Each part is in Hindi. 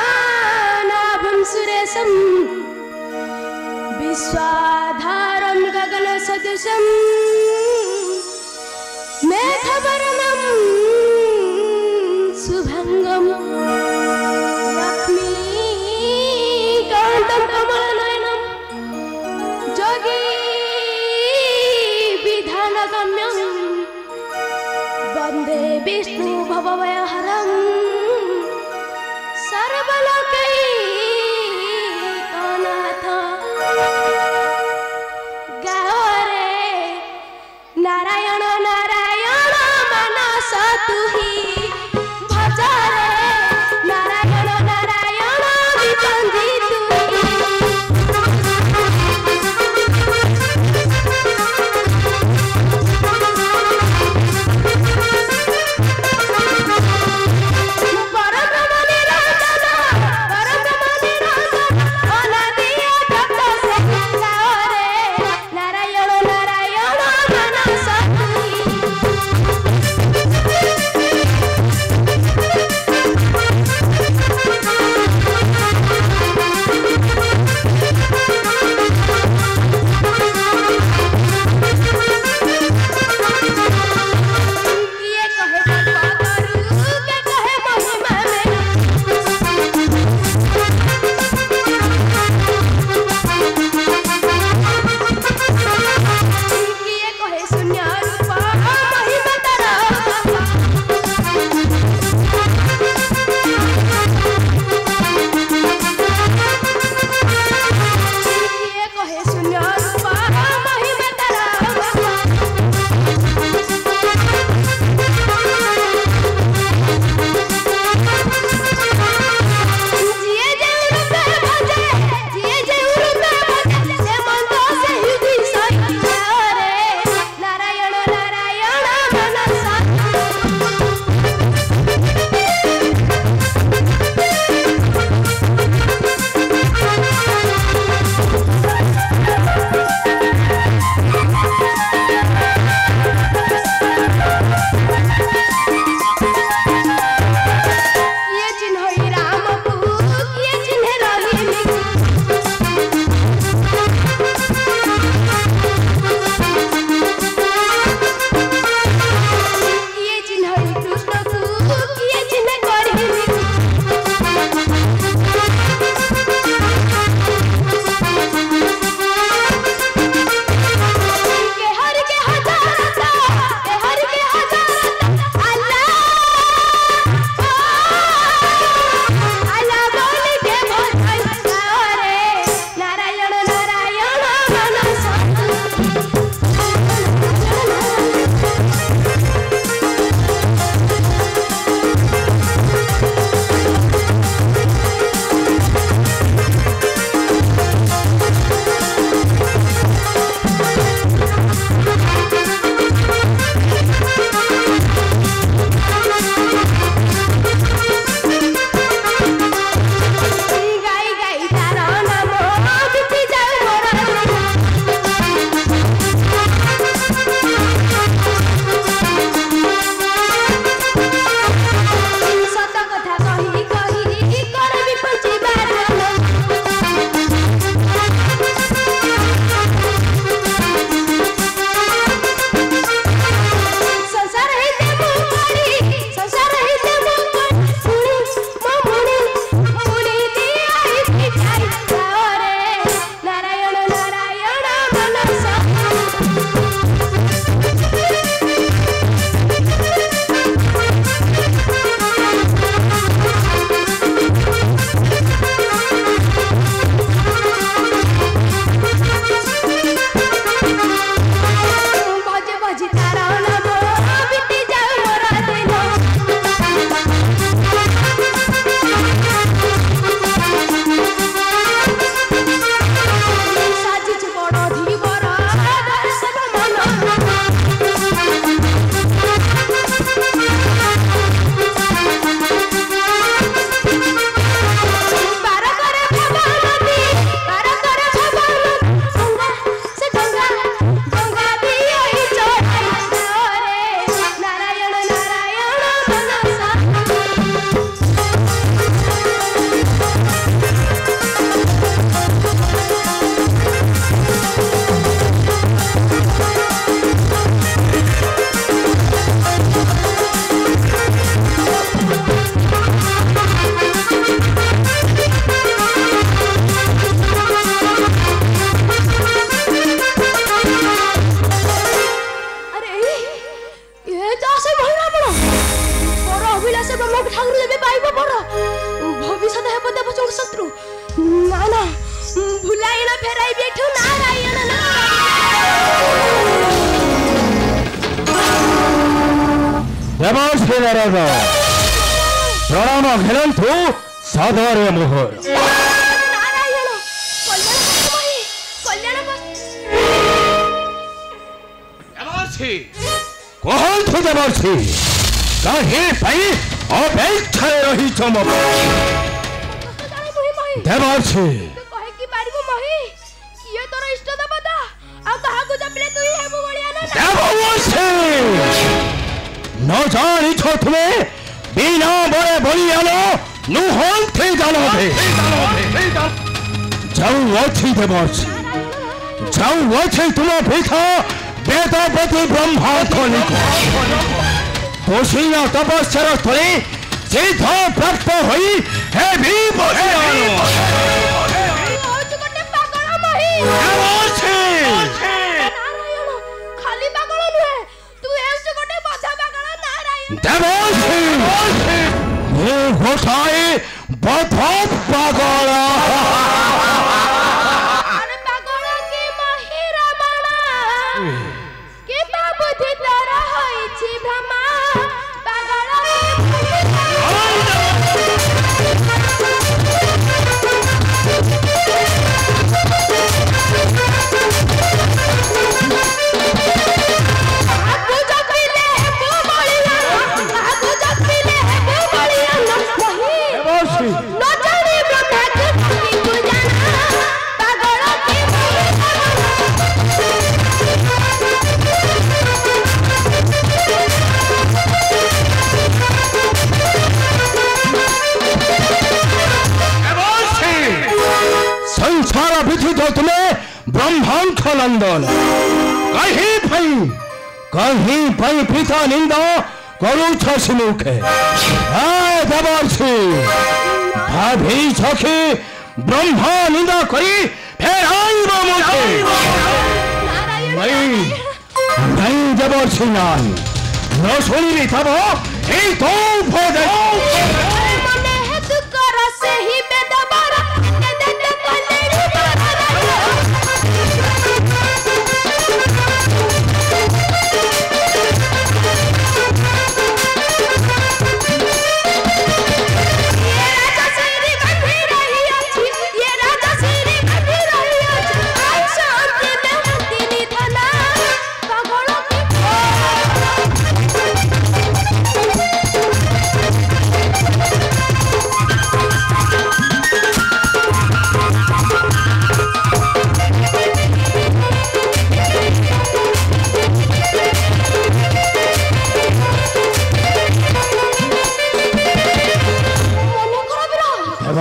पद्मनाभं सुरेशं विश्वाधारं गगनसदृशं मेघवर्णं शुभंगं लक्ष्मीकान्तं कमलनयनं जोगी विधानगम्यं वन्दे विष्णु भवभयहरं सर्वलोकैकनाथ गाओ रे नारायण नारायण मनस ना ना भुलाई ना फेराई बेठू नारायण देवर्षि नारद प्रणाम घेरंतु सादरे मुहुर नारायण कल्याण देवर्षि कहंतु देवर्षि कहीं पई अपेक्षाए रही चम देवर्षि कहे कि पारिबो मही किए तोर इष्ट देवता आ कहा को जपले तू ही हेबो बड़िया ना देवर्षि न जानी छो तुम्हें बिना बड़े बलियानो नुहन थे जानो थे जाऊ अच्छी देवर्षि जाऊ अच्छी तुम्हें पिता वेदपति ब्रह्मा ध्वनि दोषीना तपस्या स्थले सिद्ध प्राप्त हुई है भी बलियानो खाली पागल नुहे तू हेउछ गोटे बधा पागल नारायण देवर्षि ये गोसाई बधा पागल अरे पागल के महिरा माना के बाबुधि तारा होई छी भ्रमा पागल संसार विधि तो तुम्हें ब्रह्मांड नंदन कहीं पई पिता निंदा करू छसी मुखे देवर्षि भाभी सखी ब्रह्मा निंदा करी फेराइब मुखे नहीं देवर्षि नहीं न सुनिली तब ए तो भोज मने है तू कर से ही बेदबारा दे दे कलेड़ी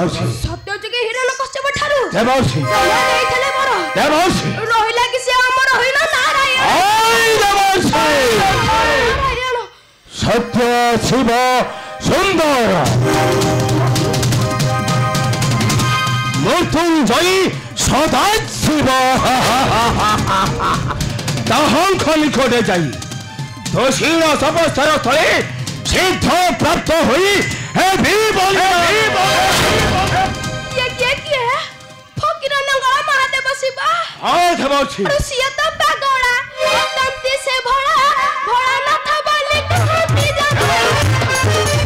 सत्यजुगे हिरण्यकश्यप ठारू देवर्षि देइथले मोर देवर्षि रहिला कि से अमर होइना नारायण आई देवर्षि नारायण सत्य शिव सुंदर मृत्युंजयी सदा शिव दाहंख निकटे जाई दोषीण तपस्या स्थले सिद्ध प्राप्त हुई है भी ये फकीर नंगला महादेव शिवा देवर्षि ऋषिया तो पागला तंती से भोला भोला नाथ बोले कहती जाता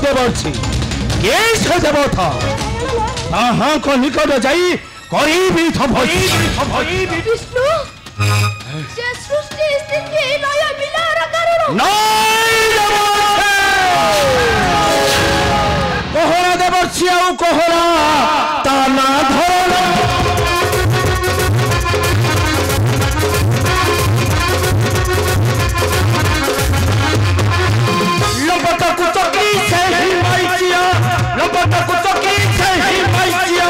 देवर्षि ये से देवता ताहाँ को निकट जाई करीबी थपई विष्णु से सृष्टि स्थिति लय मिलार करो नहीं कोहरा देवर्षि आउ कोहरा ताना धरना लंबटा कुचकी से ही माइचिया लंबटा कुचकी से ही माइचिया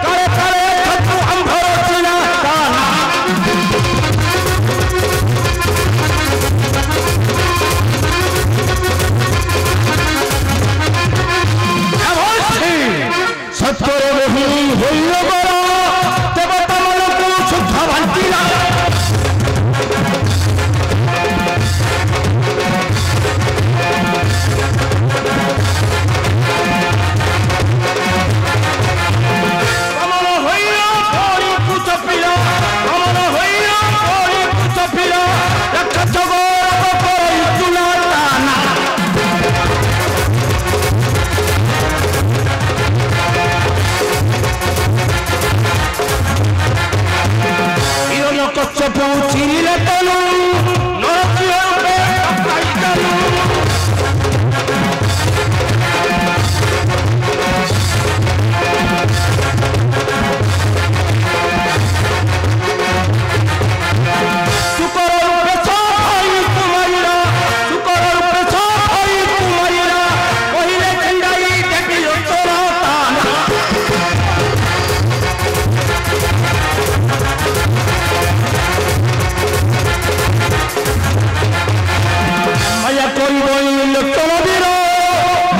काले काले खतु अंधर चिना ताना सत्तरे नहीं होइलो बड़ा देवता मन को शुद्ध भांतिला कमल होइलो कोरी कुछ पिला कमल होइलो कोरी कुछ पिला रक्षस गोर कोई तुला ताना कच्छपू चिरिले तनु नरसिंह रूपे काइतनु सुकर रूपे छाई कुमारीरा सुकर रूपे छाई कुमारीरा पहिले चिंडाई देखियो तोरा ताना माया कोई बोई लक्ष्मण वीरो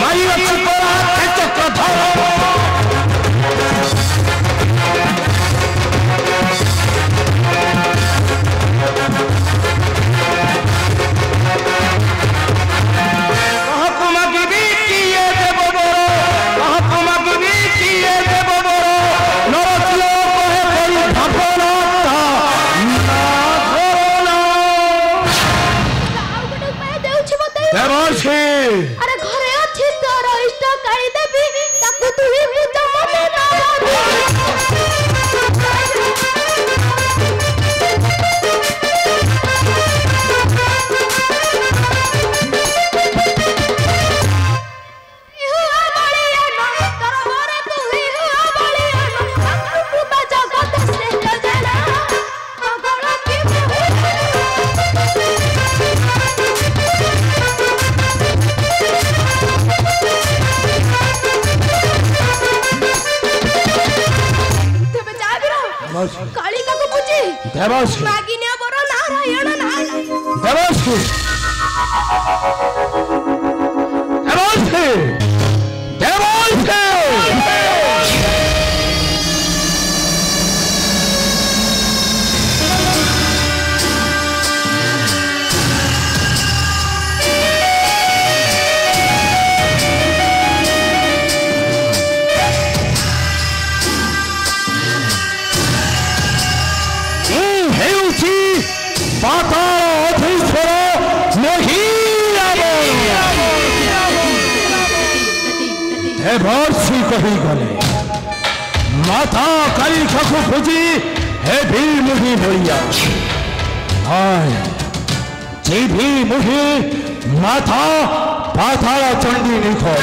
माई अच्छी कोरा चक्र धरो कहाँ मागी भी किए देव बरो कहाँ मागी भी किए देव बरो नरसिंह कहे कोई भावना देवर्षि अरे घरे अछि तोर इष्ट काई देबी ताकू तू ही पूजा मने ना कालिका को पूजी देवर्षि मागिन्या बरो नारायण नारायण देवर्षि देवर्षि देवर्षि देवर्षि कही गले माता काली खखु खोजी हे भी मुही भैया हाय जी भी मुही माता पाताल चंडी निखो